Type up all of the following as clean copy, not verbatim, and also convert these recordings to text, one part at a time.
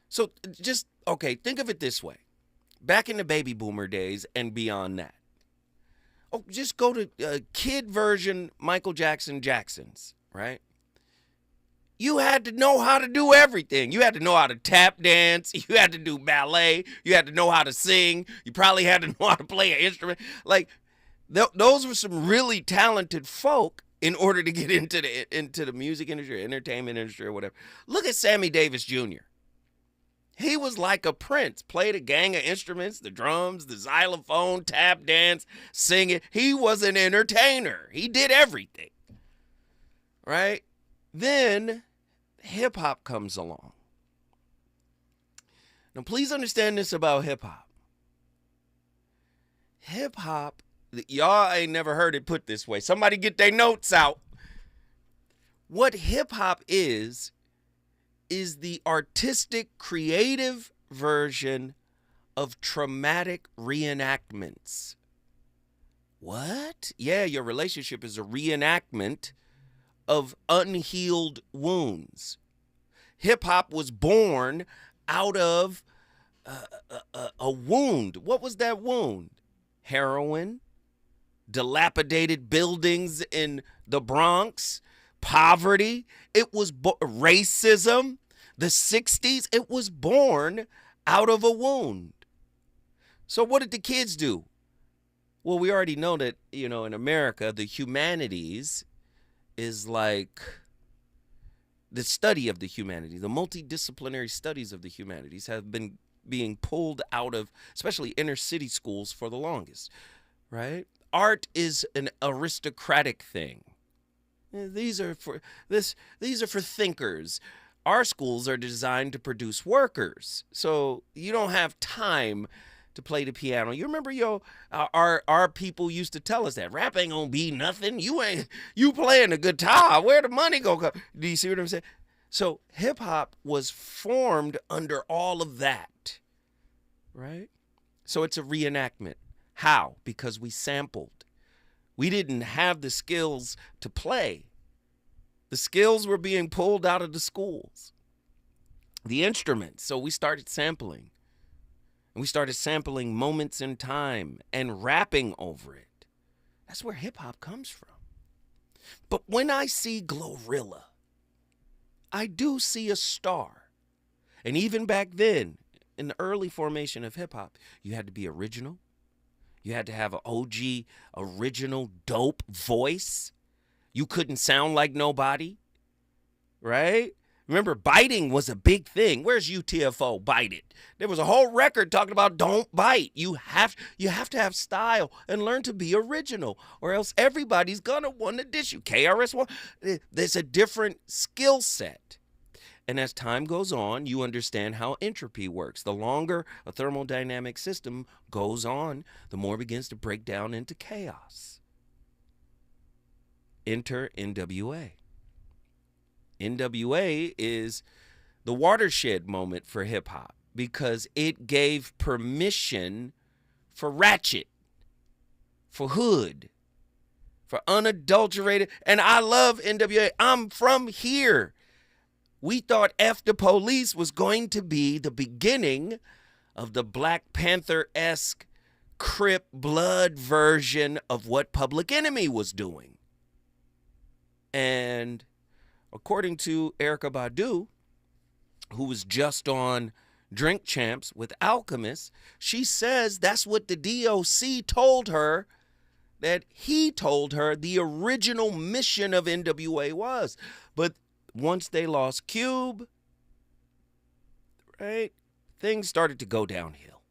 So just, okay, think of it this way. Back in the baby boomer days and beyond that. Oh, just go to kid version Michael Jackson's, right? You had to know how to do everything. You had to know how to tap dance. You had to do ballet. You had to know how to sing. You probably had to know how to play an instrument. Like, those were some really talented folk in order to get into the music industry, entertainment industry, or whatever. Look at Sammy Davis Jr. He was like a prince, played a gang of instruments, the drums, the xylophone, tap dance, singing. He was an entertainer. He did everything, right? Then hip hop comes along. Now, please understand this about hip hop. Hip hop, y'all ain't never heard it put this way. Somebody get their notes out. What hip hop is the artistic, creative version of traumatic reenactments. What? Yeah, your relationship is a reenactment of unhealed wounds. Hip hop was born out of a wound. What was that wound? Heroin, dilapidated buildings in the Bronx, poverty. It was racism. The 60s, it was born out of a wound. So what did the kids do? Well, we already know that, in America, the humanities is like the study of the humanities. The multidisciplinary studies of the humanities have been being pulled out of, especially inner city schools, for the longest, right? Art is an aristocratic thing. These are for thinkers. Our schools are designed to produce workers, so you don't have time to play the piano. You remember, our people used to tell us that rap ain't gonna be nothing. You playing the guitar. Where the money go? Do you see what I'm saying? So hip hop was formed under all of that, right? So it's a reenactment. How? Because we sampled. We didn't have the skills to play. The skills were being pulled out of the schools. The instruments. So we started sampling. And we started sampling moments in time and rapping over it. That's where hip hop comes from. But when I see Glorilla, I do see a star. And even back then, in the early formation of hip hop, you had to be original. You had to have an OG, original, dope voice. You couldn't sound like nobody, right? Remember, biting was a big thing. Where's UTFO? Bite it. There was a whole record talking about don't bite. You have to have style and learn to be original, or else everybody's gonna want to dish you. KRS-One. There's a different skill set. And as time goes on, you understand how entropy works. The longer a thermodynamic system goes on, the more it begins to break down into chaos. Enter NWA. NWA is the watershed moment for hip hop because it gave permission for ratchet, for hood, for unadulterated. And I love NWA. I'm from here. We thought F the Police was going to be the beginning of the Black Panther-esque Crip blood version of what Public Enemy was doing. And according to Erykah Badu, who was just on Drink Champs with Alchemist, she says that's what the DOC told her, that he told her the original mission of NWA was. But once they lost Cube, right, things started to go downhill.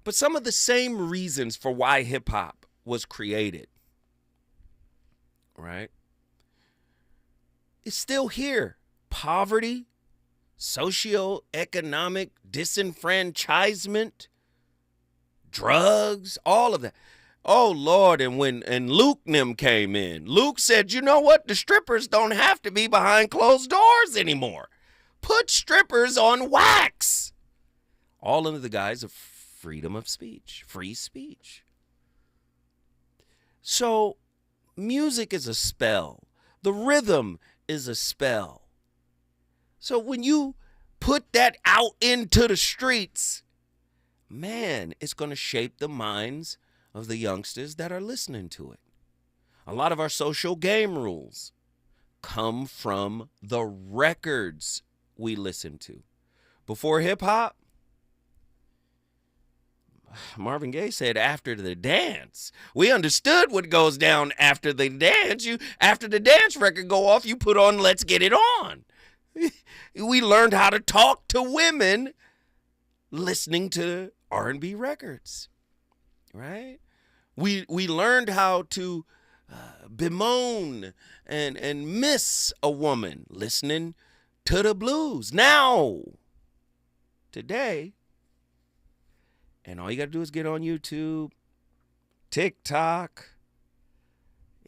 But some of the same reasons for why hip hop was created, right, is still here. Poverty, socioeconomic disenfranchisement, drugs, all of that. Oh, Lord, and when Luke and them came in, Luke said, you know what? The strippers don't have to be behind closed doors anymore. Put strippers on wax. All under the guise of freedom of speech, free speech. So music is a spell. The rhythm is a spell. So when you put that out into the streets, man, it's going to shape the minds of the youngsters that are listening to it. A lot of our social game rules come from the records we listen to. Before hip hop, Marvin Gaye said after the dance. We understood what goes down after the dance. After the dance record go off, you put on Let's Get It On. We learned how to talk to women listening to R&B records, right? We learned how to bemoan and miss a woman listening to the blues. Now, today, and all you got to do is get on YouTube, TikTok,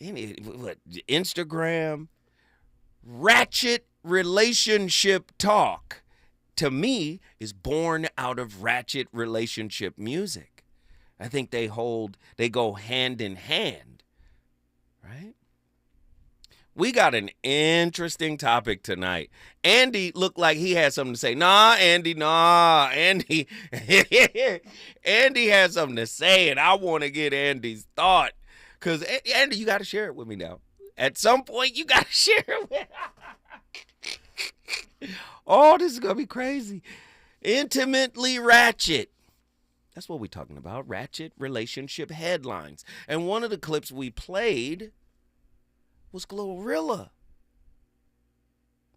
Instagram, ratchet relationship talk, to me, is born out of ratchet relationship music. I think they go hand in hand, right? We got an interesting topic tonight. Andy looked like he had something to say. Andy. Andy has something to say, and I want to get Andy's thought. Because, Andy, you got to share it with me now. At some point, you got to share it with me. Oh, this is going to be crazy. Intimately ratchet. That's what we're talking about. Ratchet relationship headlines. And one of the clips we played was Glorilla.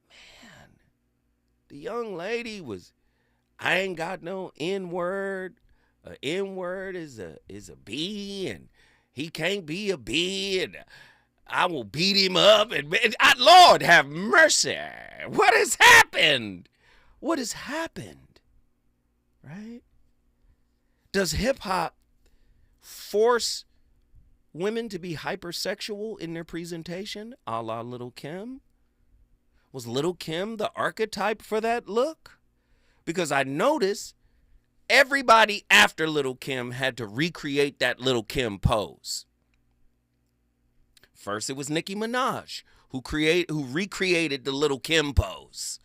Man, the young lady was, I ain't got no N-word. An N-word is a B, and he can't be a B, and I will beat him up. And Lord have mercy. What has happened? What has happened? Right? Does hip-hop force women to be hypersexual in their presentation, a la Lil' Kim? Was Lil' Kim the archetype for that look? Because I noticed everybody after Lil' Kim had to recreate that Lil' Kim pose. First, it was Nicki Minaj who recreated the Lil' Kim pose.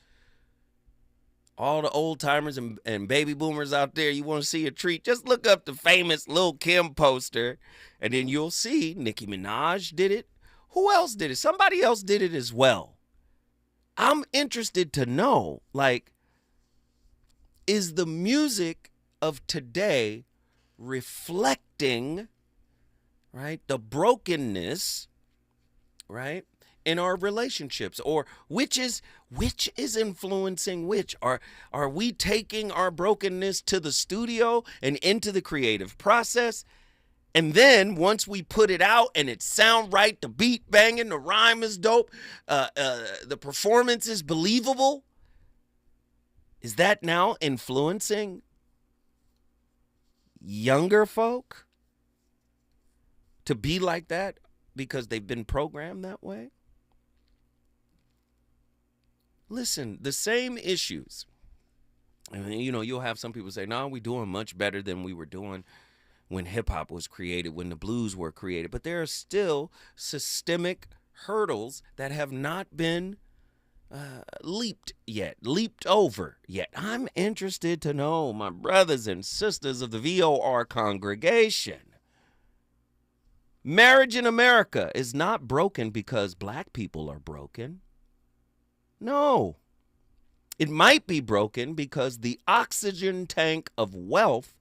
All the old timers and baby boomers out there, you want to see a treat, just look up the famous Lil' Kim poster, and then you'll see Nicki Minaj did it. Who else did it? Somebody else did it as well. I'm interested to know, is the music of today reflecting, right, the brokenness, right, in our relationships, or which is influencing which? Are we taking our brokenness to the studio and into the creative process, and then once we put it out and it sound right, the beat banging, the rhyme is dope, the performance is believable, is that now influencing younger folk to be like that because they've been programmed that way? Listen, the same issues. I mean, you'll have some people say, no, we're doing much better than we were doing when hip-hop was created, when the blues were created. But there are still systemic hurdles that have not been leaped over yet. I'm interested to know, my brothers and sisters of the VOR congregation, marriage in America is not broken because black people are broken. No, it might be broken because the oxygen tank of wealth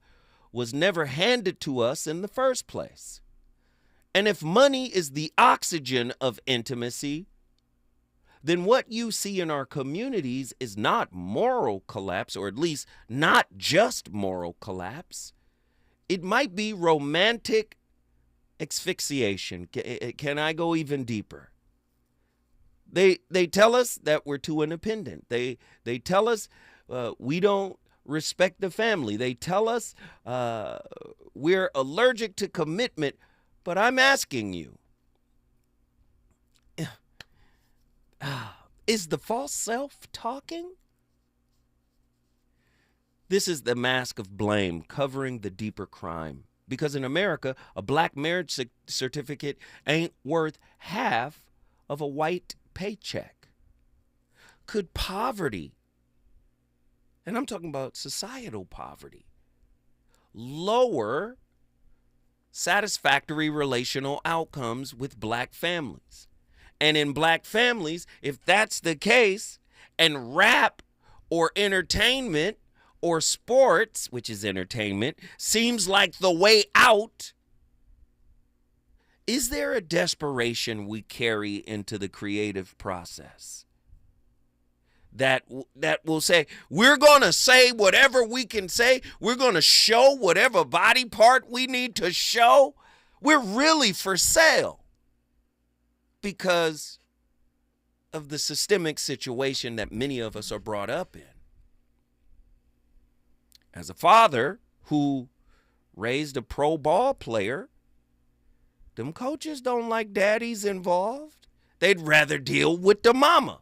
was never handed to us in the first place. And if money is the oxygen of intimacy, then what you see in our communities is not moral collapse, or at least not just moral collapse. It might be romantic asphyxiation. Can I go even deeper? They tell us that we're too independent. They tell us we don't respect the family. They tell us we're allergic to commitment. But I'm asking you, is the false self talking? This is the mask of blame covering the deeper crime. Because in America, a black marriage certificate ain't worth half of a white paycheck. Could poverty And I'm talking about societal poverty. Lower satisfactory relational outcomes with black families. And in black families, if that's the case, and rap or entertainment or sports, which is entertainment, seems like the way out, is there a desperation we carry into the creative process that will say, we're going to say whatever we can say, we're going to show whatever body part we need to show? We're really for sale because of the systemic situation that many of us are brought up in. As a father who raised a pro ball player, them coaches don't like daddies involved. They'd rather deal with the mama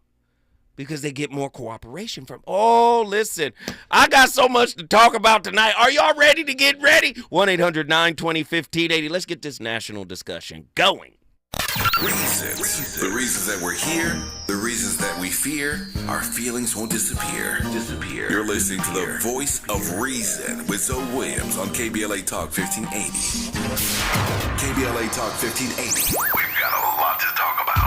because they get more cooperation from. Oh, listen, I got so much to talk about tonight. Are y'all ready to get ready? 1-800-920-1580. Let's get this national discussion going. Reasons. The reasons that we're here, the reasons that we fear, our feelings won't disappear. You're listening to the voice of reason with Zoe Williams on KBLA Talk 1580. KBLA Talk 1580. We've got a lot to talk about.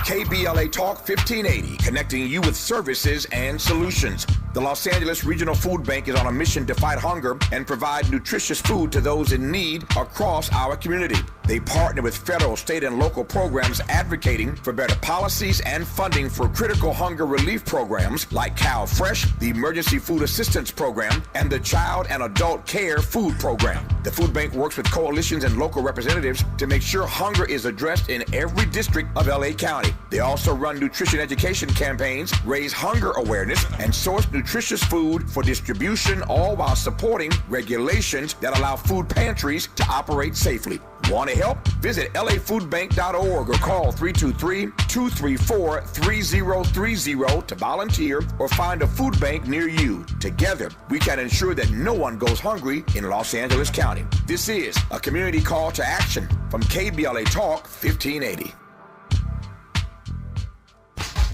KBLA Talk 1580, connecting you with services and solutions. The Los Angeles Regional Food Bank is on a mission to fight hunger and provide nutritious food to those in need across our community. They partner with federal, state, and local programs advocating for better policies and funding for critical hunger relief programs like Cal Fresh, the Emergency Food Assistance Program, and the Child and Adult Care Food Program. The food bank works with coalitions and local representatives to make sure hunger is addressed in every district of LA County. They also run nutrition education campaigns, raise hunger awareness, and source nutritious food for distribution, all while supporting regulations that allow food pantries to operate safely. Want to help? Visit lafoodbank.org or call 323-234-3030 to volunteer or find a food bank near you. Together, we can ensure that no one goes hungry in Los Angeles County. This is a community call to action from KBLA Talk 1580.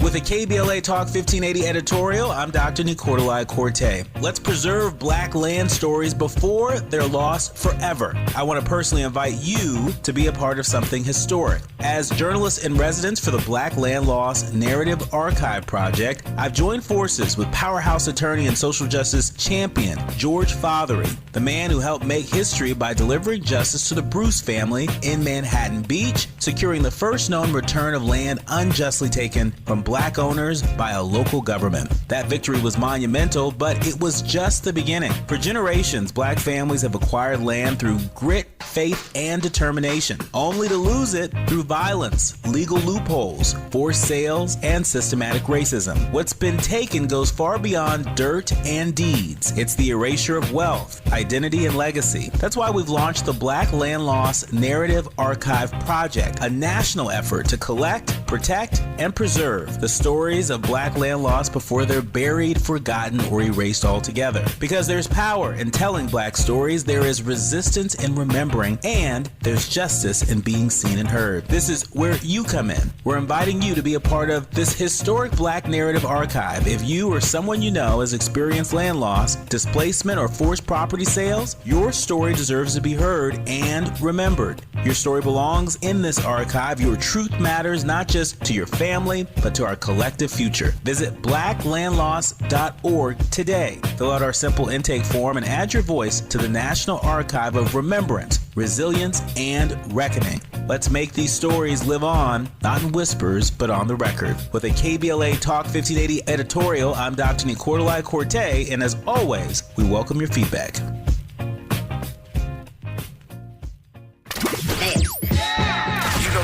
With a KBLA Talk 1580 editorial, I'm Dr. Nicolai Corte. Let's preserve black land stories before they're lost forever. I want to personally invite you to be a part of something historic. As journalist in residence for the Black Land Lost Narrative Archive Project, I've joined forces with powerhouse attorney and social justice champion George Fothery, the man who helped make history by delivering justice to the Bruce family in Manhattan Beach, securing the first known return of land unjustly taken from black owners by a local government. That victory was monumental, but it was just the beginning. For generations, black families have acquired land through grit, faith, and determination, only to lose it through violence, legal loopholes, forced sales, and systematic racism. What's been taken goes far beyond dirt and deeds. It's the erasure of wealth, identity, and legacy. That's why we've launched the Black Land Lost Narrative Archive Project, a national effort to collect, protect, and preserve the stories of black land lost before they're buried, forgotten, or erased altogether. Because there's power in telling black stories, there is resistance in remembering, and there's justice in being seen and heard. This is where you come in. We're inviting you to be a part of this historic black narrative archive. If you or someone you know has experienced land loss, displacement, or forced property sales, your story deserves to be heard and remembered. Your story belongs in this archive. Your truth matters not just to your family, but to our collective future. Visit blacklandlost.org today. Fill out our simple intake form and add your voice to the National Archive of Remembrance, Resilience, and Reckoning. Let's make these stories live on, not in whispers, but on the record. With a KBLA Talk 1580 editorial, I'm Dr. Nicolai Corte, and as always, we welcome your feedback.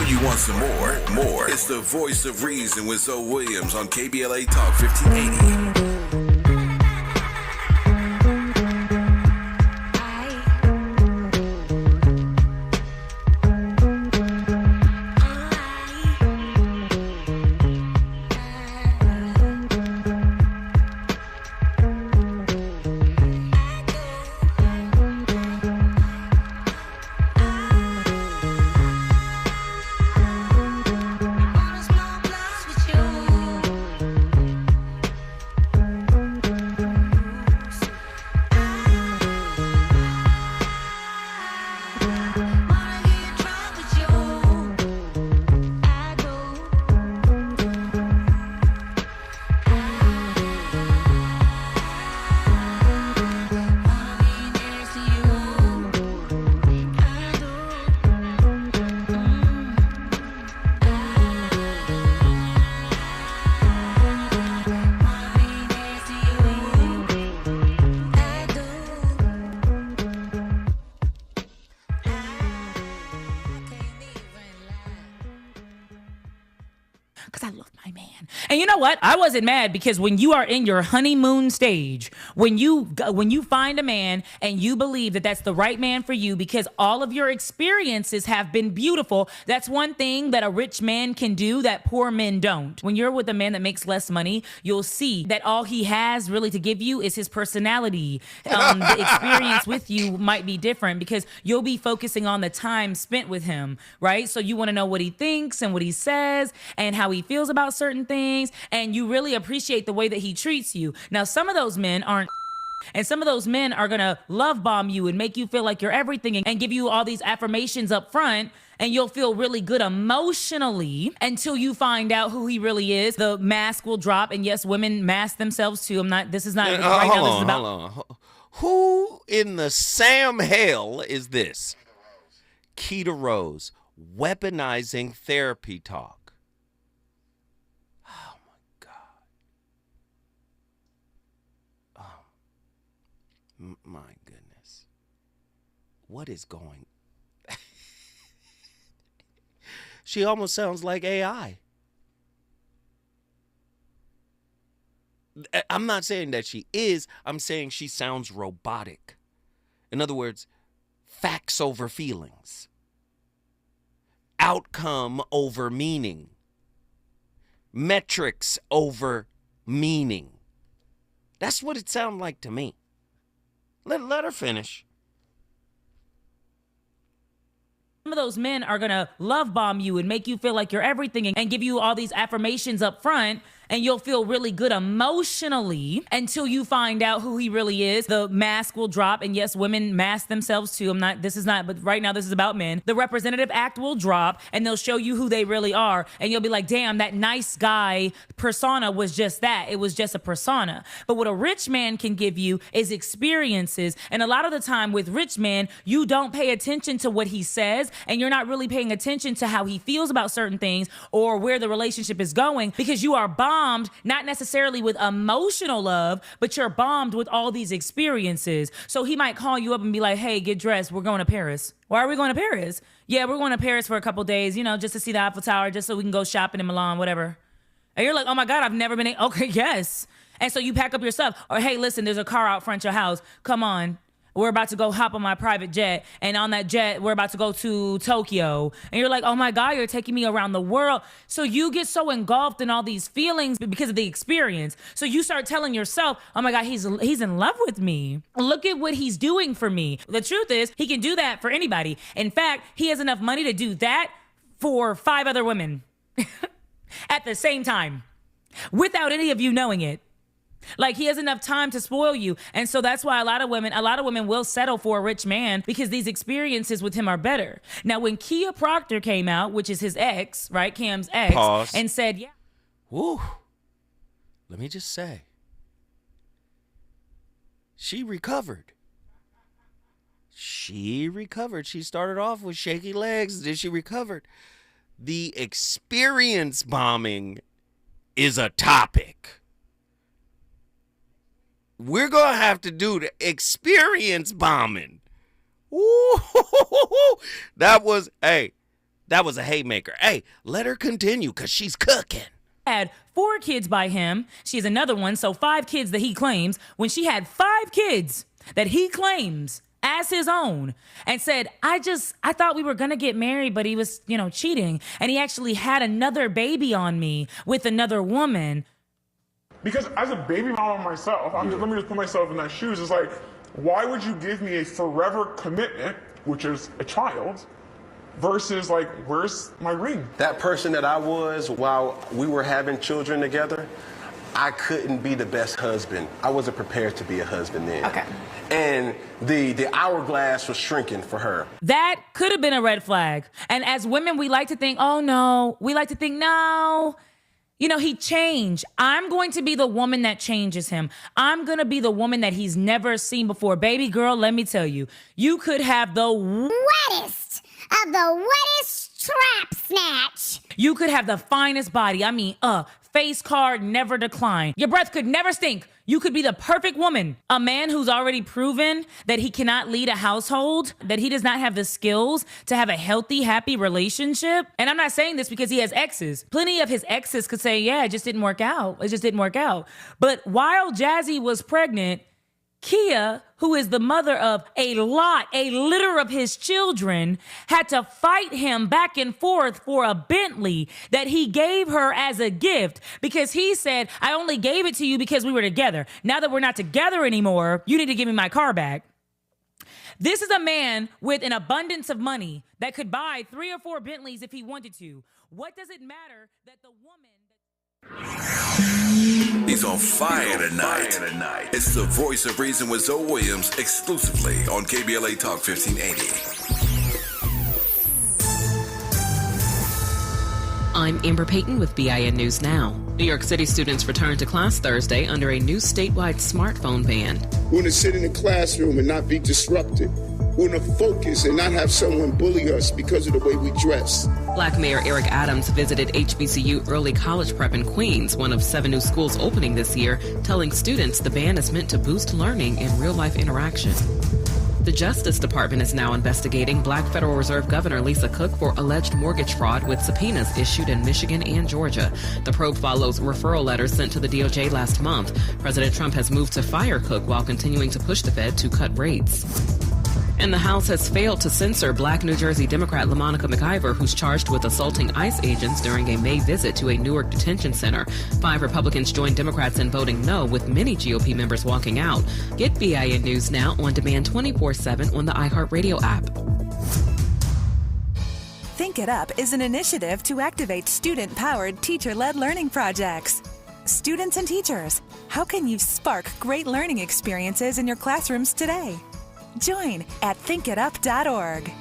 You want some more. It's the voice of reason with Zoe Williams on KBLA Talk 1580. And you know what? I wasn't mad because when you are in your honeymoon stage, when you find a man and you believe that that's the right man for you because all of your experiences have been beautiful, that's one thing that a rich man can do that poor men don't. When you're with a man that makes less money, you'll see that all he has really to give you is his personality. The experience with you might be different because you'll be focusing on the time spent with him, right? So you want to know what he thinks and what he says and how he feels about certain things, and you really appreciate the way that he treats you. Now, some of those men aren't, and some of those men are gonna love bomb you and make you feel like you're everything and give you all these affirmations up front, and you'll feel really good emotionally until you find out who he really is. The mask will drop, and yes, women mask themselves too. This is not right now. This is about. Hold on. Who in the Sam hell is this? Keita Rose, weaponizing therapy talk. Oh my God. Oh my goodness. What is going? She almost sounds like AI. I'm not saying that she is. I'm saying she sounds robotic. In other words, facts over feelings. Outcome over meaning. Metrics over meaning. That's what it sounded like to me. Let her finish. Some of those men are gonna love bomb you and make you feel like you're everything and give you all these affirmations up front, and you'll feel really good emotionally until you find out who he really is. The mask will drop, and yes, women mask themselves too. But right now this is about men. The representative act will drop, and they'll show you who they really are, and you'll be like, damn, that nice guy persona was just that. It was just a persona. But what a rich man can give you is experiences, and a lot of the time with rich men, you don't pay attention to what he says, and you're not really paying attention to how he feels about certain things or where the relationship is going because you are bombed, not necessarily with emotional love, but you're bombed with all these experiences. So he might call you up and be like, hey, get dressed. We're going to Paris. Why are we going to Paris? Yeah, we're going to Paris for a couple days, just to see the Eiffel Tower, just so we can go shopping in Milan, whatever. And you're like, oh my God, I've never been. Okay, yes. And so you pack up your stuff. Or, hey, listen, there's a car out front your house. Come on. We're about to go hop on my private jet. And on that jet, we're about to go to Tokyo. And you're like, oh my God, you're taking me around the world. So you get so engulfed in all these feelings because of the experience. So you start telling yourself, oh my God, he's in love with me. Look at what he's doing for me. The truth is, he can do that for anybody. In fact, he has enough money to do that for 5 other women at the same time without any of you knowing it. Like, he has enough time to spoil you. And so that's why a lot of women will settle for a rich man because these experiences with him are better. Now, when Kia Proctor came out, which is his ex, right? Cam's ex. Pause. And said, yeah. Woo. Let me just say. She recovered. She started off with shaky legs. Then she recovered. The experience bombing is a topic. We're going to have to do the experience bombing. Ooh, that was a haymaker. Hey, let her continue because she's cooking. Had 4 kids by him. She has another one, so 5 kids that he claims. When she had 5 kids that he claims as his own and said, I thought we were going to get married, but he was, cheating. And he actually had another baby on me with another woman. Because as a baby mama myself, let me just put myself in that shoes. It's like, why would you give me a forever commitment, which is a child, versus like, where's my ring? That person that I was while we were having children together, I couldn't be the best husband. I wasn't prepared to be a husband then. Okay. And the hourglass was shrinking for her. That could have been a red flag. And as women, we like to think, oh no. We like to think, no. He changed. I'm going to be the woman that changes him. I'm going to be the woman that he's never seen before. Baby girl, let me tell you, you could have the wettest of the wettest trap snatch. You could have the finest body. I mean, face card never decline. Your breath could never stink. You could be the perfect woman. A man who's already proven that he cannot lead a household, that he does not have the skills to have a healthy, happy relationship. And I'm not saying this because he has exes. Plenty of his exes could say, yeah, it just didn't work out. It just didn't work out. But while Jazzy was pregnant, Kia, who is the mother of a litter of his children, had to fight him back and forth for a Bentley that he gave her as a gift because he said, I only gave it to you because we were together. Now that we're not together anymore, you need to give me my car back. This is a man with an abundance of money that could buy 3 or 4 Bentleys if he wanted to. What does it matter that the woman... He's on fire tonight. It's the Voice of Reason with Zoe Williams, exclusively on KBLA Talk 1580. I'm Amber Payton with BIN News Now. New York City students returned to class Thursday under a new statewide smartphone ban. We want to sit in the classroom and not be disrupted. We want to focus and not have someone bully us because of the way we dress. Black Mayor Eric Adams visited HBCU Early College Prep in Queens, one of 7 new schools opening this year, telling students the ban is meant to boost learning and real-life interaction. The Justice Department is now investigating Black Federal Reserve Governor Lisa Cook for alleged mortgage fraud with subpoenas issued in Michigan and Georgia. The probe follows referral letters sent to the DOJ last month. President Trump has moved to fire Cook while continuing to push the Fed to cut rates. And the House has failed to censor Black New Jersey Democrat LaMonica McIver, who's charged with assaulting ICE agents during a May visit to a Newark detention center. 5 Republicans joined Democrats in voting no, with many GOP members walking out. Get BIN News Now on demand 24/7 on the iHeartRadio app. Think It Up is an initiative to activate student-powered, teacher-led learning projects. Students and teachers, how can you spark great learning experiences in your classrooms today? Join at thinkitup.org.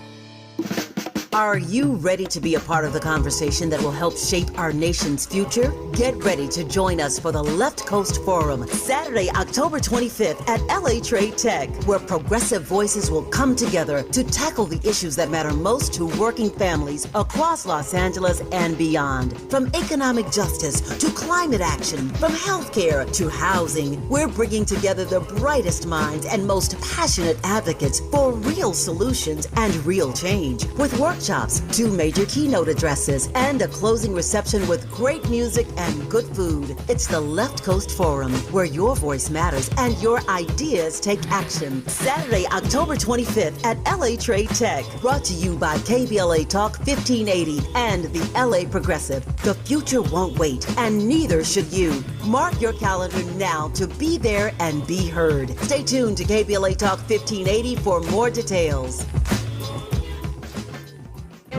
Are you ready to be a part of the conversation that will help shape our nation's future? Get ready to join us for the Left Coast Forum, Saturday, October 25th at LA Trade Tech, where progressive voices will come together to tackle the issues that matter most to working families across Los Angeles and beyond. From economic justice to climate action, from healthcare to housing, we're bringing together the brightest minds and most passionate advocates for real solutions and real change. With workshops, 2 major keynote addresses, and a closing reception with great music and good food. It's the Left Coast Forum, where your voice matters and your ideas take action. Saturday, October 25th at LA Trade Tech. Brought to you by KBLA Talk 1580 and the LA Progressive. The future won't wait, and neither should you. Mark your calendar now to be there and be heard. Stay tuned to KBLA Talk 1580 for more details.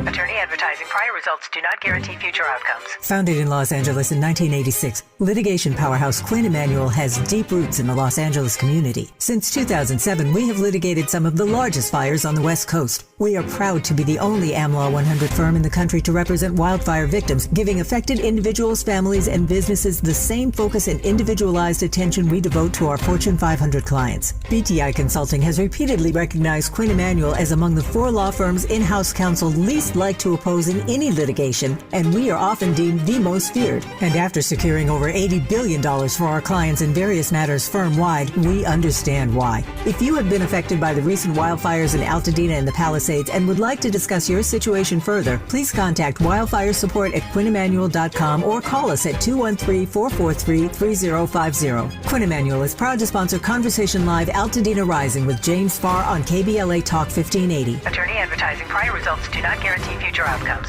Attorney advertising. Prior results do not guarantee future outcomes. Founded in Los Angeles in 1986, litigation powerhouse Quinn Emanuel has deep roots in the Los Angeles community. Since 2007, we have litigated some of the largest fires on the West Coast. We are proud to be the only AmLaw 100 firm in the country to represent wildfire victims, giving affected individuals, families, and businesses the same focus and individualized attention we devote to our Fortune 500 clients. BTI Consulting has repeatedly recognized Quinn Emanuel as among the 4 law firms in-house counsel least like to oppose in any litigation, and we are often deemed the most feared. And after securing over $80 billion for our clients in various matters firm-wide, we understand why. If you have been affected by the recent wildfires in Altadena and the Palisades and would like to discuss your situation further, please contact wildfire support at QuinnEmanuel.com or call us at 213-443-3050. Quinn Emanuel is proud to sponsor Conversation Live Altadena Rising with James Farr on KBLA Talk 1580. Attorney advertising. Prior results do not guarantee future outcomes.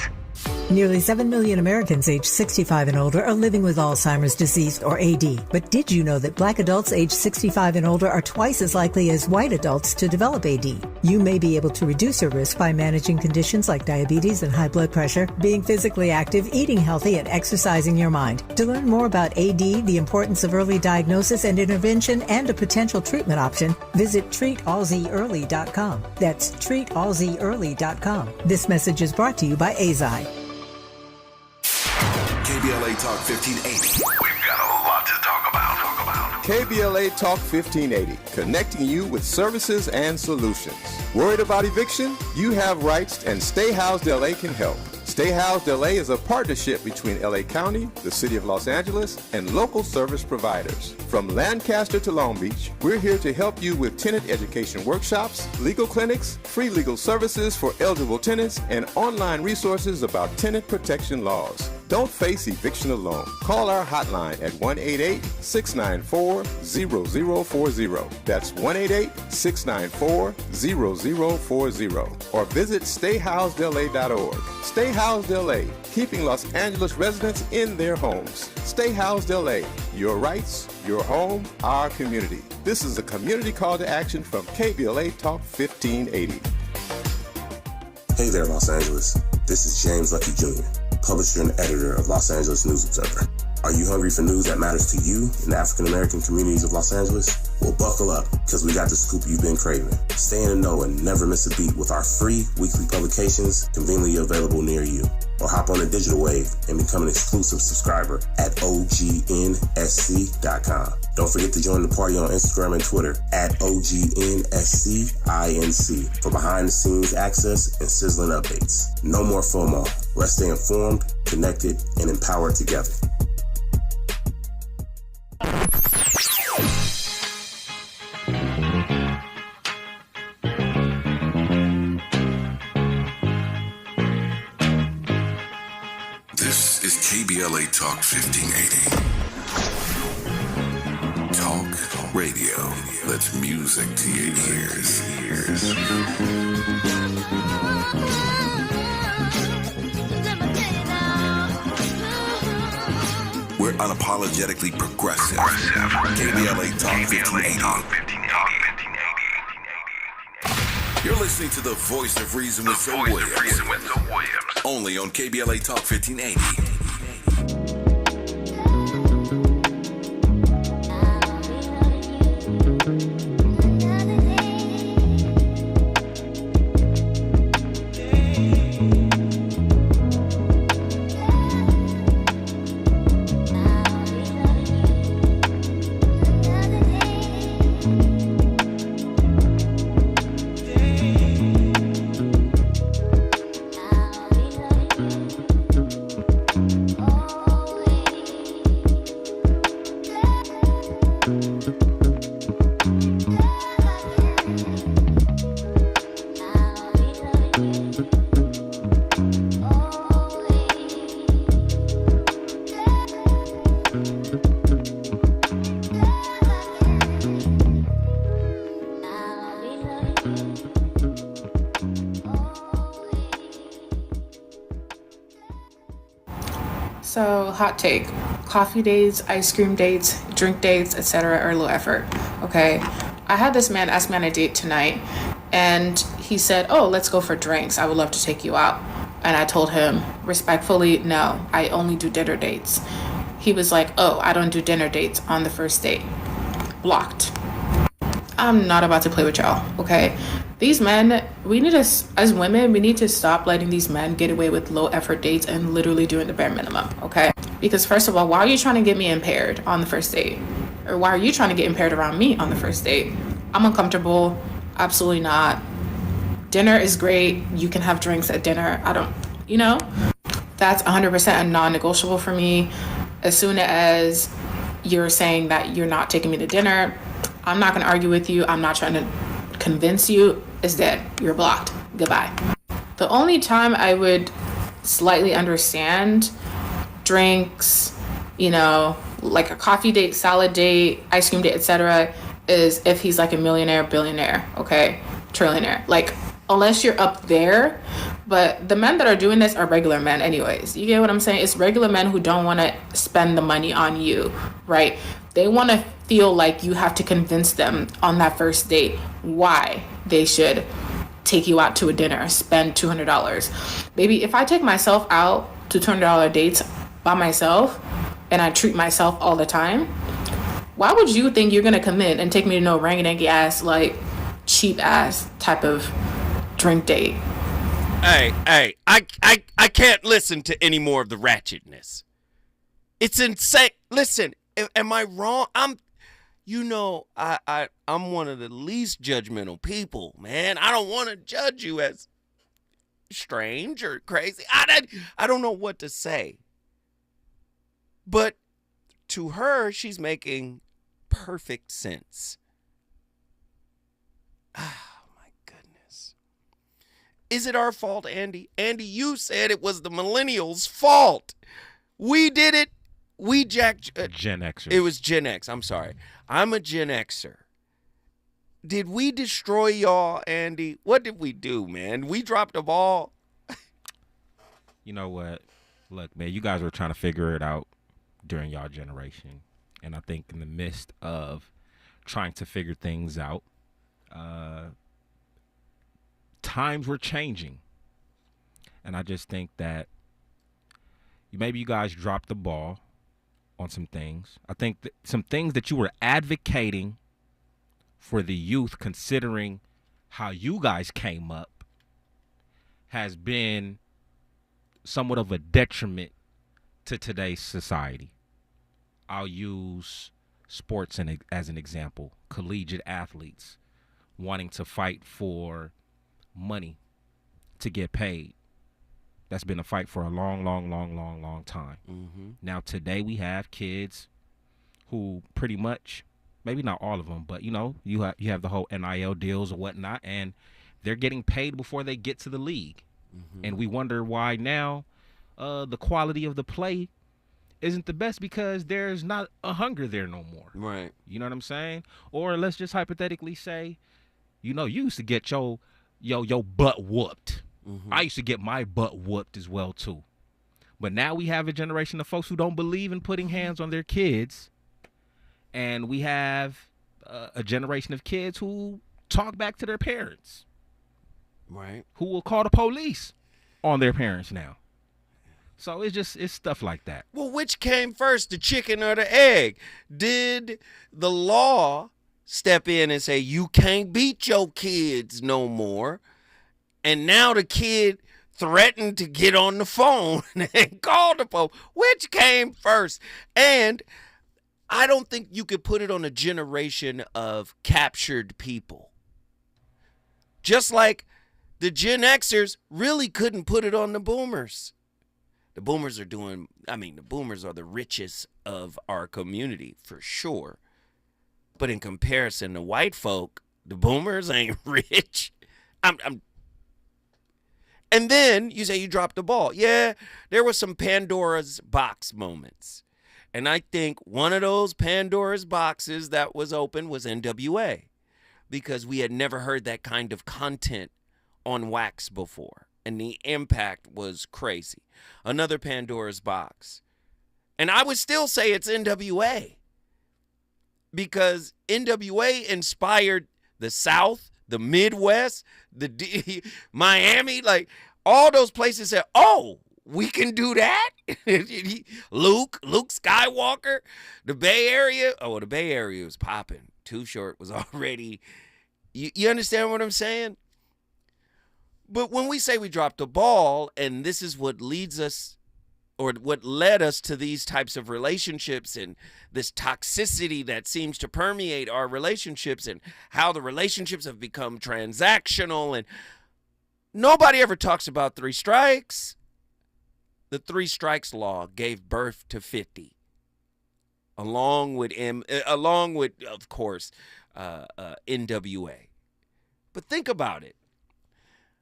Nearly 7 million Americans aged 65 and older are living with Alzheimer's disease, or AD. But did you know that Black adults aged 65 and older are twice as likely as white adults to develop AD? You may be able to reduce your risk by managing conditions like diabetes and high blood pressure, being physically active, eating healthy, and exercising your mind. To learn more about AD, the importance of early diagnosis and intervention, and a potential treatment option, visit treatalzearly.com. That's treatalzearly.com. This message is brought to you by AZI. KBLA Talk 1580. We've got a lot to talk about. KBLA Talk 1580, connecting you with services and solutions. Worried about eviction? You have rights, and Stay Housed LA can help. Stay Housed LA is a partnership between LA County, the City of Los Angeles, and local service providers. From Lancaster to Long Beach, we're here to help you with tenant education workshops, legal clinics, free legal services for eligible tenants, and online resources about tenant protection laws. Don't face eviction alone. Call our hotline at 1-888-694-0040. That's 1-888-694-0040. Or visit stayhousedla.org. Stay Housed LA, keeping Los Angeles residents in their homes. Stay Housed LA, your rights, your home, our community. This is a community call to action from KBLA Talk 1580. Hey there, Los Angeles. This is James Lucky Jr., publisher and editor of Los Angeles News Observer. Are you hungry for news that matters to you in the African-American communities of Los Angeles? Well, buckle up, because we got the scoop you've been craving. Stay in the know and never miss a beat with our free weekly publications conveniently available near you. Or hop on the digital wave and become an exclusive subscriber at OGNSC.com. Don't forget to join the party on Instagram and Twitter at OGNSCINC for behind-the-scenes access and sizzling updates. No more FOMO. Let's stay informed, connected, and empowered together. This is KBLA Talk 1580. Talk radio. Let's music to your ears. We're unapologetically progressive. KBLA Talk 1580. You're listening to the voice of reason with Zoe Williams. Only on KBLA Talk 1580. So, hot take. Coffee dates, ice cream dates, drink dates, etc. are low effort. Okay. I had this man ask me on a date tonight, and he said, "Oh, let's go for drinks. I would love to take you out." And I told him respectfully, "No, I only do dinner dates." He was like, "Oh, I don't do dinner dates on the first date." Blocked. I'm not about to play with y'all, okay? These men, we need to, as women, we need to stop letting these men get away with low effort dates and literally doing the bare minimum, okay? Because first of all, why are you trying to get me impaired on the first date? Or why are you trying to get impaired around me on the first date? I'm uncomfortable. Absolutely not. Dinner is great. You can have drinks at dinner. I don't, that's 100% a non-negotiable for me. As soon as you're saying that you're not taking me to dinner, I'm not going to argue with you. I'm not trying to convince you. It's dead. You're blocked. Goodbye. The only time I would slightly understand drinks, like a coffee date, salad date, ice cream date, etc., is if he's like a millionaire, billionaire, okay, trillionaire. Like, unless you're up there. But the men that are doing this are regular men anyways. You get what I'm saying? It's regular men who don't want to spend the money on you, right? They want to feel like you have to convince them on that first date why they should take you out to a dinner, spend $200. Baby, if I take myself out to $200 dates by myself and I treat myself all the time, why would you think you're going to come in and take me to no rangy-dangy ass, like cheap ass type of drink date? Hey, I can't listen to any more of the ratchetness. It's insane. Listen, am I wrong? I'm one of the least judgmental people, man. I don't want to judge you as strange or crazy. I don't know what to say. But to her, she's making perfect sense. Oh, my goodness. Is it our fault, Andy? Andy, you said it was the millennials' fault. We did it. We jacked. Gen Xers. It was Gen X. I'm sorry. I'm a Gen Xer. Did we destroy y'all, Andy? What did we do, man? We dropped the ball. You know what? Look, man, you guys were trying to figure it out during y'all generation. And I think in the midst of trying to figure things out, times were changing. And I just think that maybe you guys dropped the ball on some things. I think that some things that you were advocating for the youth, considering how you guys came up, has been somewhat of a detriment to today's society. I'll use sports as an example. Collegiate athletes wanting to fight for money to get paid. That's been a fight for a long, long, long, long, long time. Mm-hmm. Now, today we have kids who pretty much, maybe not all of them, but, you know, you have the whole NIL deals or whatnot, and they're getting paid before they get to the league. Mm-hmm. And we wonder why now the quality of the play isn't the best, because there's not a hunger there no more. Right. You know what I'm saying? Or let's just hypothetically say, you know, you used to get your butt whooped. Mm-hmm. I used to get my butt whooped as well, too. But now we have a generation of folks who don't believe in putting hands on their kids. And we have a generation of kids who talk back to their parents. Right. Who will call the police on their parents now. So it's stuff like that. Well, which came first, the chicken or the egg? Did the law step in and say, you can't beat your kids no more? And now the kid threatened to get on the phone and call the police. Which came first? And I don't think you could put it on a generation of captured people. Just like the Gen Xers really couldn't put it on the boomers. The boomers are the boomers are the richest of our community for sure. But in comparison to white folk, the boomers ain't rich. And then you say you dropped the ball. Yeah, there was some Pandora's box moments. And I think one of those Pandora's boxes that was open was NWA, because we had never heard that kind of content on wax before. And the impact was crazy. Another Pandora's box. And I would still say it's NWA, because NWA inspired the South, the Midwest, Miami, like all those places said, oh, we can do that? Luke Skywalker, the Bay Area. Oh, the Bay Area was popping. Too Short was already, you understand what I'm saying? But when we say we dropped the ball, and this is what leads us, or what led us to these types of relationships and this toxicity that seems to permeate our relationships, and how the relationships have become transactional, and nobody ever talks about 3 strikes. The 3 strikes law gave birth to 50, along with of course NWA. But think about it.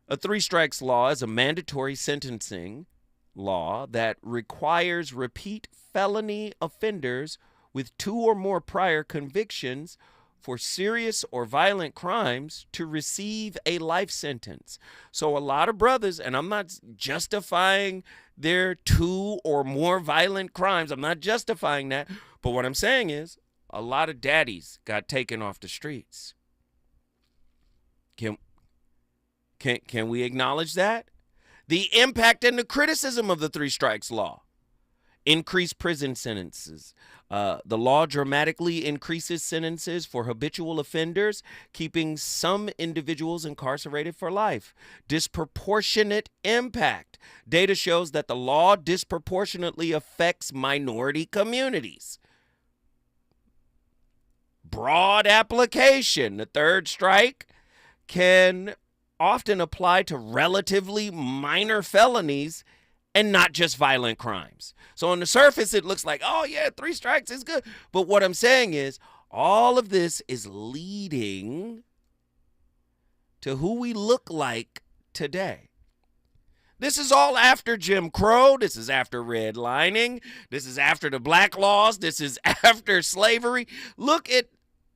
A 3 strikes law is a mandatory sentencing law that requires repeat felony offenders with 2 or more prior convictions for serious or violent crimes to receive a life sentence. So a lot of brothers, and I'm not justifying their 2 or more violent crimes, I'm not justifying that, but what I'm saying is a lot of daddies got taken off the streets. Can we acknowledge that? The impact and the criticism of the 3 strikes law. Increased prison sentences. The law dramatically increases sentences for habitual offenders, keeping some individuals incarcerated for life. Disproportionate impact. Data shows that the law disproportionately affects minority communities. Broad application. The 3rd strike can often apply to relatively minor felonies and not just violent crimes. So on the surface, it looks like, oh yeah, 3 strikes is good. But what I'm saying is all of this is leading to who we look like today. This is all after Jim Crow. This is after redlining. This is after the black laws. This is after slavery. Look at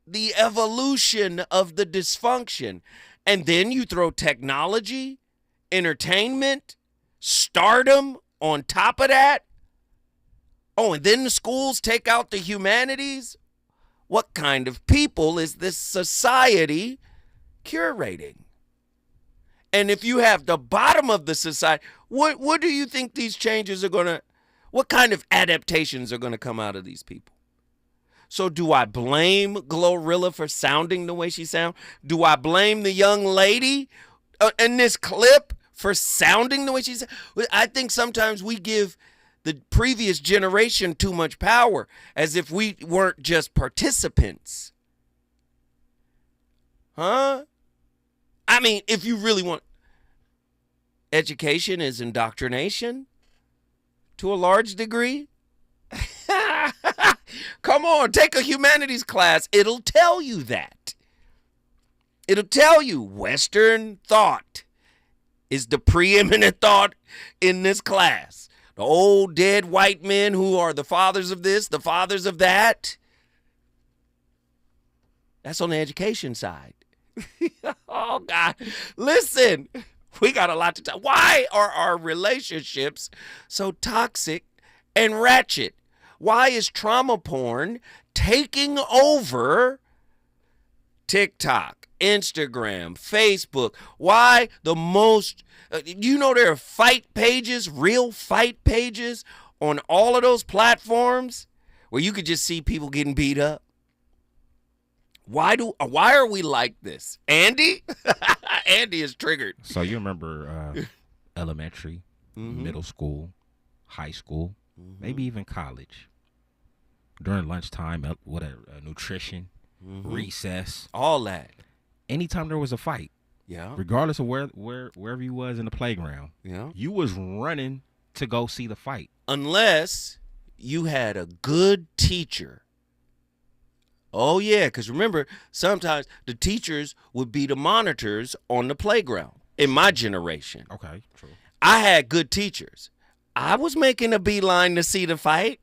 the evolution of the dysfunction. And then you throw technology, entertainment, stardom on top of that. Oh, and then the schools take out the humanities. What kind of people is this society curating? And if you have the bottom of the society, what do you think these changes are going to, what kind of adaptations are going to come out of these people? So do I blame Glorilla for sounding the way she sounds? Do I blame the young lady in this clip for sounding the way she sounds? I think sometimes we give the previous generation too much power, as if we weren't just participants. Huh? I mean, if you really want, education is indoctrination to a large degree. Come on, take a humanities class. It'll tell you that. It'll tell you Western thought is the preeminent thought in this class. The old dead white men who are the fathers of this, the fathers of that. That's on the education side. Oh, God. Listen, we got a lot to talk. Why are our relationships so toxic and ratchet? Why is trauma porn taking over TikTok, Instagram, Facebook? Why the most, you know, there are fight pages, real fight pages on all of those platforms where you could just see people getting beat up. Why are we like this? Andy? Andy is triggered. So you remember elementary, middle school, high school, maybe even college. During lunchtime, whatever, nutrition, recess. All that. Anytime there was a fight, regardless of wherever you was in the playground, you was running to go see the fight. Unless you had a good teacher. Oh, yeah, because remember, sometimes the teachers would be the monitors on the playground in my generation. Okay, true. I had good teachers. I was making a beeline to see the fight.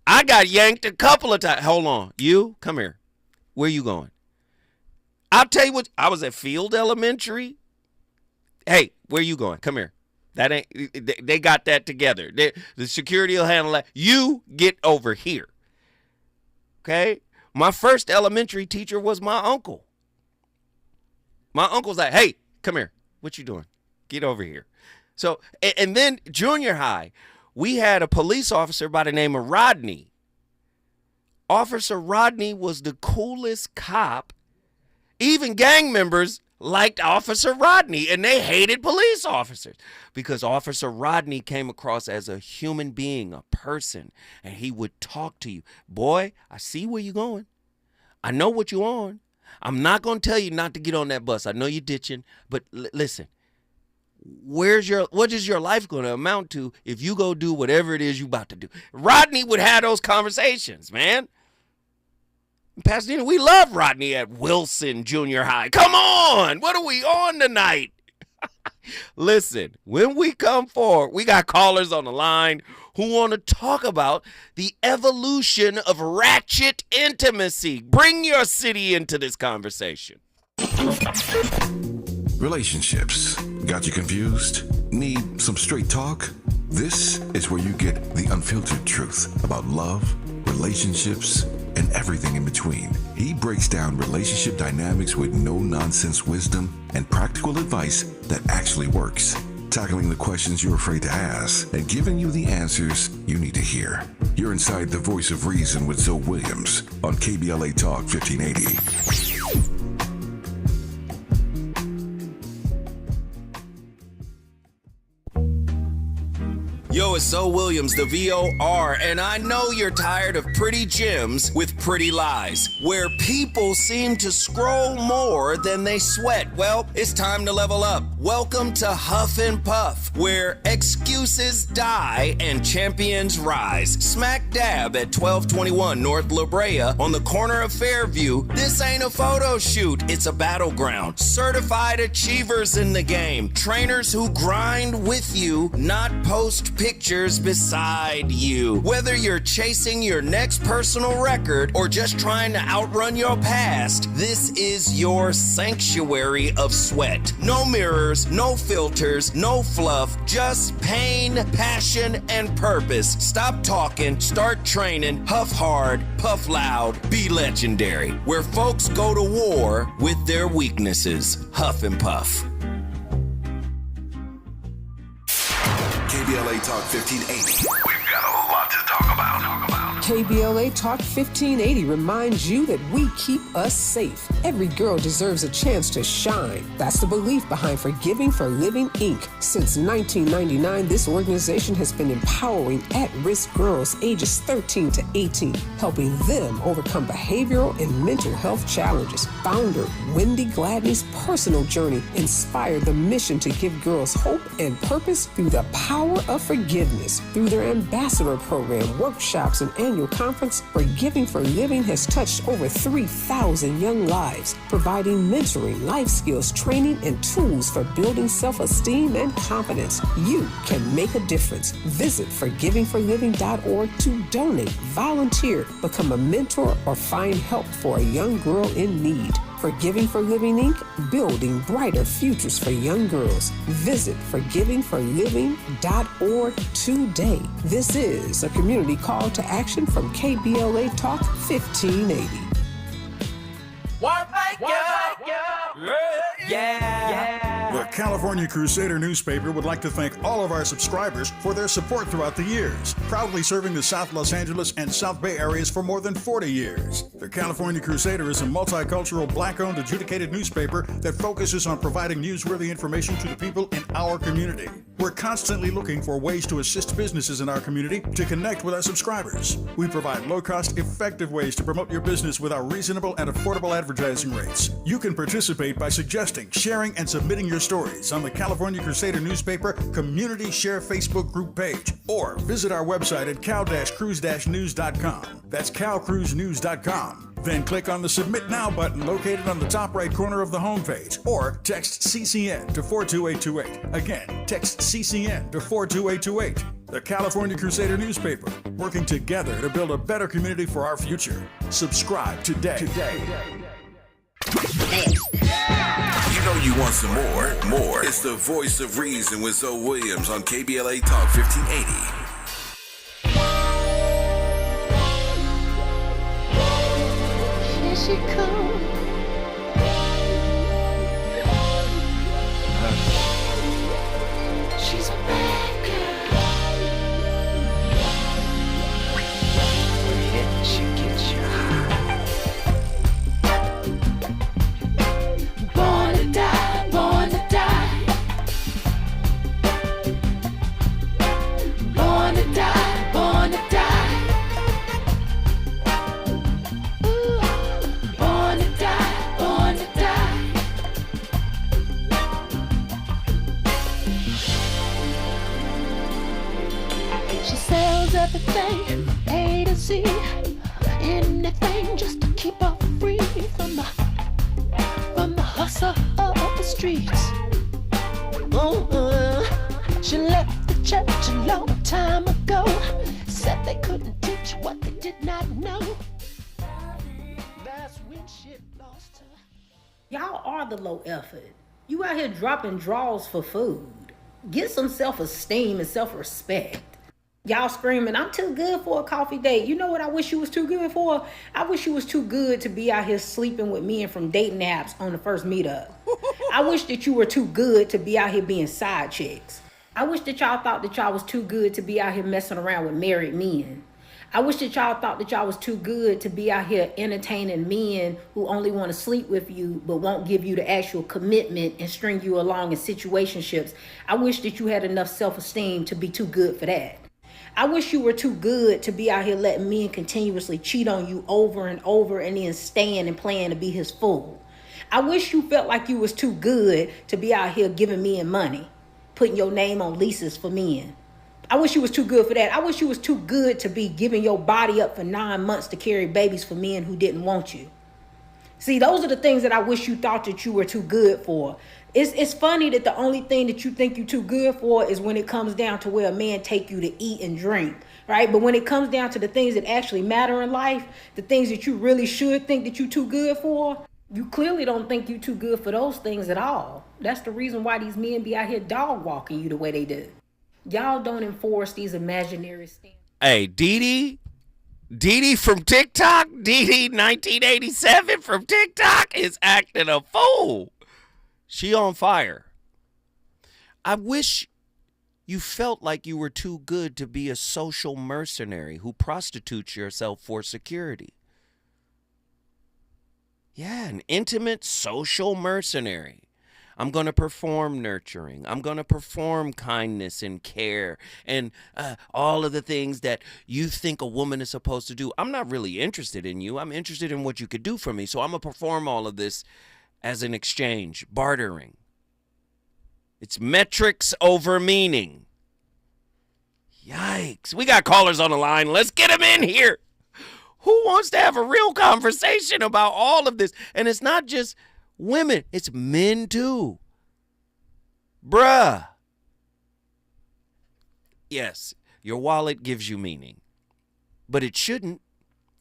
I got yanked a couple of times. Hold on. You, come here. Where you going? I'll tell you what, I was at Field Elementary. Hey, where you going? Come here. That ain't, they got that together. The security will handle that. You get over here. Okay? My first elementary teacher was my uncle. My uncle's like, hey, come here. What you doing? Get over here. So, and then junior high, we had a police officer by the name of Rodney. Officer Rodney was the coolest cop. Even gang members liked Officer Rodney, and they hated police officers because Officer Rodney came across as a human being, a person, and he would talk to you. Boy, I see where you're going. I know what you're on. I'm not going to tell you not to get on that bus. I know you're ditching, but listen. What is your life going to amount to if you go do whatever it is you about to do? Rodney would have those conversations, man. In Pasadena, we love Rodney at Wilson Junior High. Come on, what are we on tonight? Listen, when we come forward, we got callers on the line who want to talk about the evolution of ratchet intimacy. Bring your city into this conversation. Relationships. Got you confused? Need some straight talk? This is where you get the unfiltered truth about love, relationships, and everything in between. He breaks down relationship dynamics with no-nonsense wisdom and practical advice that actually works. Tackling the questions you're afraid to ask and giving you the answers you need to hear. You're inside the voice of reason with Zoe Williams on KBLA Talk 1580. Yo, Hello, it's Zoe Williams, the VOR, and I know you're tired of pretty gems with pretty lies, where people seem to scroll more than they sweat. Well, it's time to level up. Welcome to Huff and Puff, where excuses die and champions rise. Smack dab at 1221 North La Brea on the corner of Fairview. This ain't a photo shoot, it's a battleground. Certified achievers in the game. Trainers who grind with you, not post pictures beside you. Whether you're chasing your next personal record or just trying to outrun your past, this is your sanctuary of sweat. No mirrors, no filters, no fluff, just pain, passion, and purpose. Stop talking, start training, huff hard, puff loud, be legendary. Where folks go to war with their weaknesses. Huff and Puff. KBLA Talk 1580. We've got a lot to talk about. KBLA Talk 1580 reminds you that we keep us safe. Every girl deserves a chance to shine. That's the belief behind Forgiving for Living, Inc. Since 1999, this organization has been empowering at-risk girls ages 13 to 18, helping them overcome behavioral and mental health challenges. Founder Wendy Gladney's personal journey inspired the mission to give girls hope and purpose through the power of forgiveness. Through their ambassador program, workshops, and annual conference, Forgiving for Living has touched over 3,000 young lives, providing mentoring, life skills, training, and tools for building self-esteem and confidence. You can make a difference. Visit forgivingforliving.org to donate, volunteer, become a mentor, or find help for a young girl in need. Forgiving for Living, Inc., building brighter futures for young girls. Visit forgivingforliving.org today. This is a community call to action from KBLA Talk 1580. The California Crusader newspaper would like to thank all of our subscribers for their support throughout the years, proudly serving the South Los Angeles and South Bay areas for more than 40 years. The California Crusader is a multicultural, black-owned, adjudicated newspaper that focuses on providing newsworthy information to the people in our community. We're constantly looking for ways to assist businesses in our community to connect with our subscribers. We provide low-cost, effective ways to promote your business with our reasonable and affordable advertising rates. You can participate by suggesting, sharing, and submitting your stories on the California Crusader newspaper Community Share Facebook group page, or visit our website at cal-cruise-news.com. That's calcruisenews.com. Then click on the Submit Now button located on the top right corner of the homepage, or text CCN to 42828. Again, text CCN to 42828. The California Crusader newspaper, working together to build a better community for our future. Subscribe today. You know you want some more. It's the voice of reason with Zoe Williams on KBLA Talk 1580. Here she comes. She's a bad girl. When you hit, she gets you high. Born to die, born to die. Born to die, born to die. Ooh. Born to die, born to die. She sells everything from A to Z. Anything just to keep her free from the hustle of the streets. She left the church a long time ago. Said they couldn't teach what they did not know. That's when she lost her. Y'all are the low effort. You out here dropping draws for food. Get some self-esteem and self-respect. Y'all screaming, I'm too good for a coffee date. You know what I wish you was too good for? I wish you was too good to be out here sleeping with men from dating apps on the first meetup. I wish that you were too good to be out here being side chicks. I wish that y'all thought that y'all was too good to be out here messing around with married men. I wish that y'all thought that y'all was too good to be out here entertaining men who only want to sleep with you but won't give you the actual commitment and string you along in situationships. I wish that you had enough self-esteem to be too good for that. I wish you were too good to be out here letting men continuously cheat on you over and over and then staying and playing to be his fool. I wish you felt like you was too good to be out here giving men money, putting your name on leases for men. I wish you was too good for that. I wish you was too good to be giving your body up for 9 months to carry babies for men who didn't want you. See, those are the things that I wish you thought that you were too good for. It's funny that the only thing that you think you're too good for is when it comes down to where a man take you to eat and drink, right? But when it comes down to the things that actually matter in life, the things that you really should think that you're too good for, you clearly don't think you're too good for those things at all. That's the reason why these men be out here dog walking you the way they do. Y'all don't enforce these imaginary standards. Hey, Dee from TikTok, Dee 1987 from TikTok is acting a fool. She on fire. I wish you felt like you were too good to be a social mercenary who prostitutes yourself for security. Yeah, an intimate social mercenary. I'm going to perform nurturing. I'm going to perform kindness and care and all of the things that you think a woman is supposed to do. I'm not really interested in you. I'm interested in what you could do for me. So I'm going to perform all of this as an exchange, bartering. It's metrics over meaning. Yikes. We got callers on the line. Let's get them in here. Who wants to have a real conversation about all of this? And it's not just women, it's men too. Bruh. Yes, your wallet gives you meaning, but it shouldn't.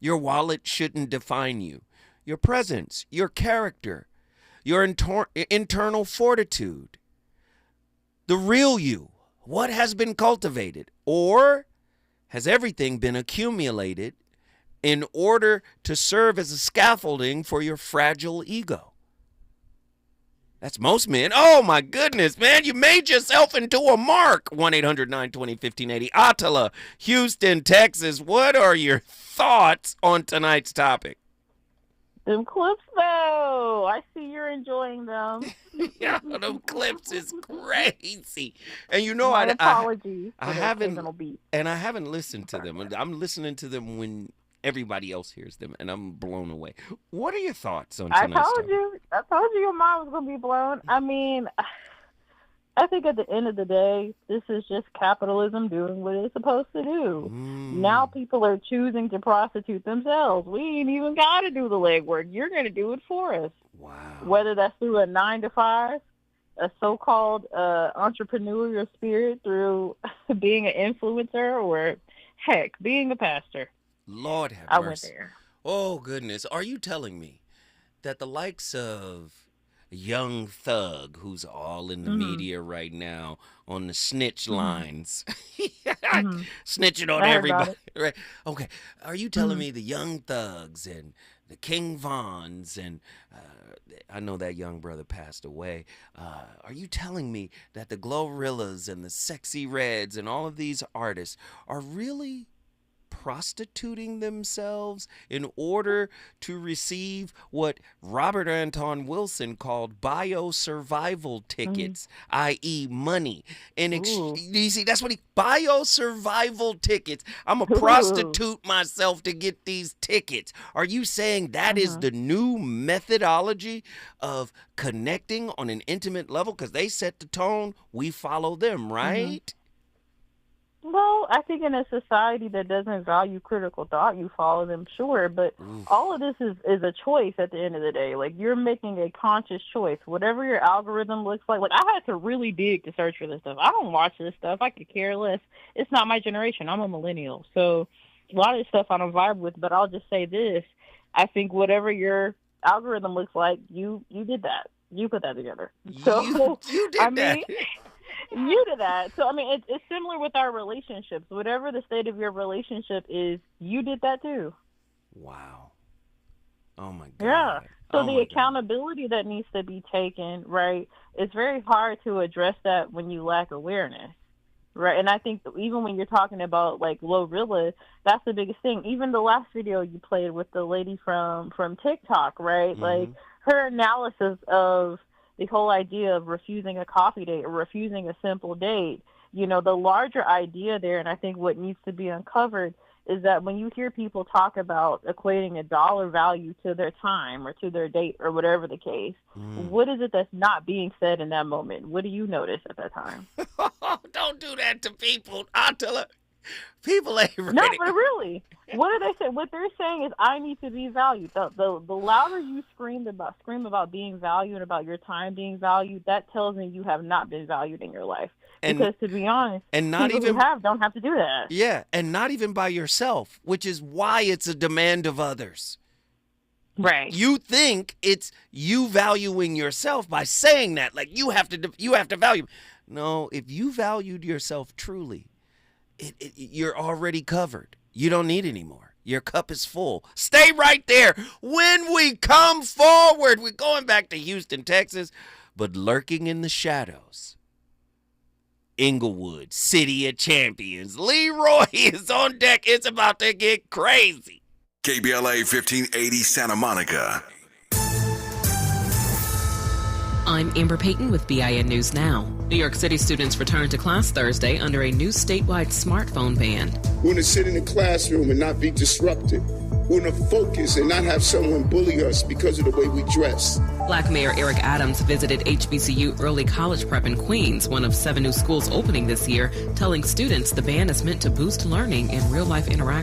Your wallet shouldn't define you. Your presence, your character, your internal fortitude, the real you, what has been cultivated, or has everything been accumulated in order to serve as a scaffolding for your fragile ego? That's most men. Oh, my goodness, man. You made yourself into a mark. 1-800-920-1580. Attila, Houston, Texas. What are your thoughts on tonight's topic? Them clips, though. I see you're enjoying them. Yeah, them clips is crazy. And you know, My I apologies I for the haven't, occasional beat. and I haven't listened to them. I'm listening to them when everybody else hears them, and I'm blown away. What are your thoughts on tonight's topic? I told you your mind was going to be blown. I mean, I think at the end of the day, this is just capitalism doing what it's supposed to do. Now people are choosing to prostitute themselves. We ain't even got to do the legwork. You're going to do it for us. Wow. Whether that's through a 9-to-5, a so-called entrepreneurial spirit through being an influencer, or, heck, being a pastor. Lord have I mercy. went there. Oh, goodness. Are you telling me that the likes of Young Thug, who's all in the media right now on the snitch lines, snitching on I heard everybody, about right? Okay. Are you telling me the Young Thugs and the King Vons and I know that young brother passed away. Are you telling me that the Glorrillas and the Sexy Reds and all of these artists are really prostituting themselves in order to receive what Robert Anton Wilson called bio-survival tickets, i.e. money? You see, that's what bio-survival tickets. I'm a prostitute myself to get these tickets. Are you saying that is the new methodology of connecting on an intimate level? Because they set the tone, we follow them, right? Well, I think in a society that doesn't value critical thought, you follow them, sure. But all of this is a choice at the end of the day. Like, you're making a conscious choice. Whatever your algorithm looks like I had to really dig to search for this stuff. I don't watch this stuff. I could care less. It's not my generation. I'm a millennial. So a lot of this stuff I don't vibe with. But I'll just say this. I think whatever your algorithm looks like, you did that. You put that together. So you did that. You did that. So, I mean, it's similar with our relationships. Whatever the state of your relationship is, you did that too. Wow. Oh, my God. Yeah. So the accountability that needs to be taken, right, it's very hard to address that when you lack awareness, right? And I think even when you're talking about, like, Glorilla, that's the biggest thing. Even the last video you played with the lady from TikTok, right? Like, her analysis of the whole idea of refusing a coffee date or refusing a simple date, you know, the larger idea there, and I think what needs to be uncovered is that when you hear people talk about equating a dollar value to their time or to their date or whatever the case, what is it that's not being said in that moment? What do you notice at that time? Don't do that to people. I'll tell her. People ain't ready. No, but really, what are they saying? What they're saying is, I need to be valued. The louder you scream about being valued and about your time being valued, that tells me you have not been valued in your life. Because to be honest, and not people even who don't have to do that. Yeah, and not even by yourself, which is why it's a demand of others. Right. You think it's you valuing yourself by saying that, like you have to value. No, if you valued yourself truly, you're already covered. You don't need any more. Your cup is full. Stay right there. When we come forward, we're going back to Houston, Texas, but lurking in the shadows. Inglewood, City of Champions. Leroy is on deck. It's about to get crazy. KBLA 1580 Santa Monica. I'm Amber Payton with BIN News Now. New York City students return to class Thursday under a new statewide smartphone ban. We want to sit in the classroom and not be disrupted. We want to focus and not have someone bully us because of the way we dress. Black Mayor Eric Adams visited HBCU Early College Prep in Queens, one of 7 new schools opening this year, telling students the ban is meant to boost learning and real-life interaction.